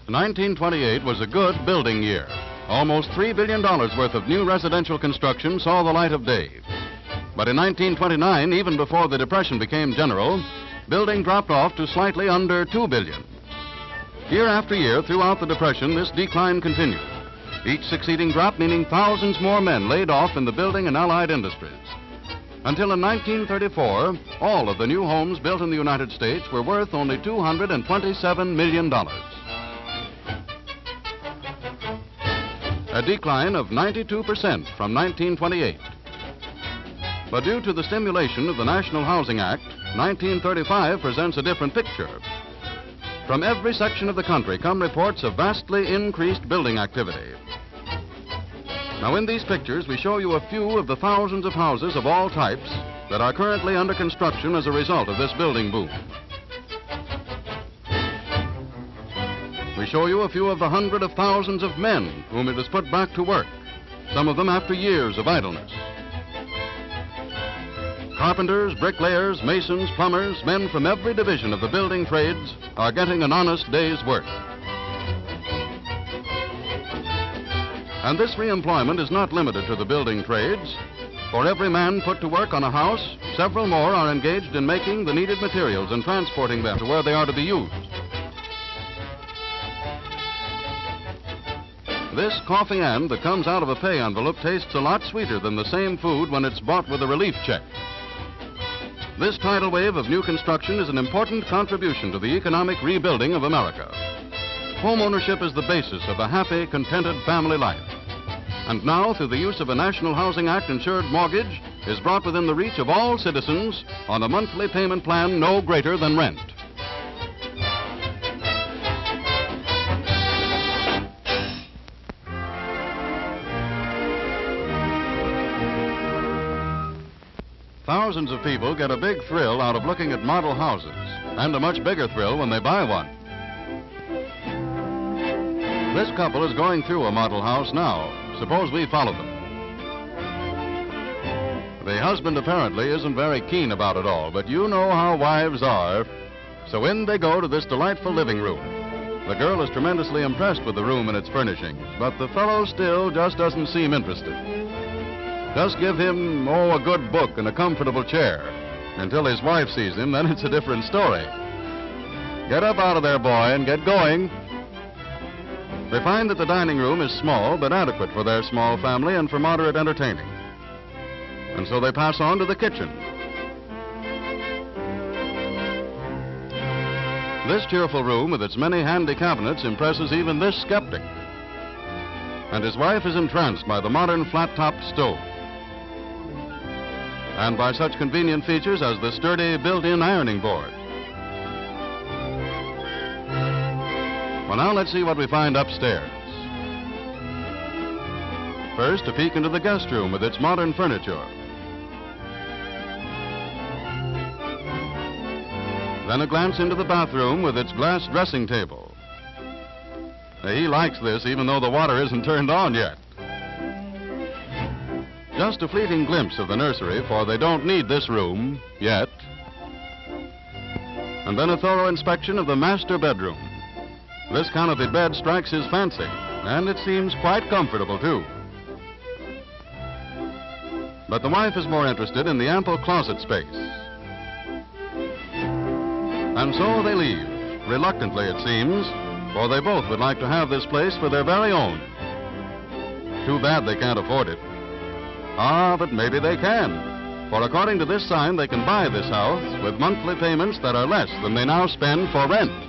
...1928 was a good building year. Almost $3 billion worth of new residential construction saw the light of day. But in 1929, even before the Depression became general, building dropped off to slightly under $2 billion. Year after year throughout the Depression, this decline continued. Each succeeding drop meaning thousands more men laid off in the building and allied industries. Until in 1934, all of the new homes built in the United States were worth only $227 million. A decline of 92% from 1928. But due to the stimulation of the National Housing Act, 1935 presents a different picture. From every section of the country come reports of vastly increased building activity. Now, in these pictures, we show you a few of the thousands of houses of all types that are currently under construction as a result of this building boom. We show you a few of the hundreds of thousands of men whom it has put back to work, some of them after years of idleness. Carpenters, bricklayers, masons, plumbers, men from every division of the building trades are getting an honest day's work. And this reemployment is not limited to the building trades. For every man put to work on a house, several more are engaged in making the needed materials and transporting them to where they are to be used. This coffee and that comes out of a pay envelope tastes a lot sweeter than the same food when it's bought with a relief check. This tidal wave of new construction is an important contribution to the economic rebuilding of America. Home ownership is the basis of a happy, contented family life. And now, through the use of a National Housing Act insured mortgage, is brought within the reach of all citizens on a monthly payment plan no greater than rent. Thousands of people get a big thrill out of looking at model houses, and a much bigger thrill when they buy one. This couple is going through a model house now. Suppose we follow them. The husband apparently isn't very keen about it all, but you know how wives are. So in they go to this delightful living room. The girl is tremendously impressed with the room and its furnishings, but the fellow still just doesn't seem interested. Just give him, a good book and a comfortable chair. Until his wife sees him, then it's a different story. Get up out of there, boy, and get going. They find that the dining room is small, but adequate for their small family and for moderate entertaining. And so they pass on to the kitchen. This cheerful room with its many handy cabinets impresses even this skeptic. And his wife is entranced by the modern flat-topped stove. And by such convenient features as the sturdy built-in ironing board. Well, now let's see what we find upstairs. First, a peek into the guest room with its modern furniture. Then a glance into the bathroom with its glass dressing table. He likes this even though the water isn't turned on yet. Just a fleeting glimpse of the nursery, for they don't need this room yet. And then a thorough inspection of the master bedroom. This canopied bed strikes his fancy, and it seems quite comfortable, too. But the wife is more interested in the ample closet space. And so they leave, reluctantly it seems, for they both would like to have this place for their very own. Too bad they can't afford it. Ah, but maybe they can. For according to this sign, they can buy this house with monthly payments that are less than they now spend for rent.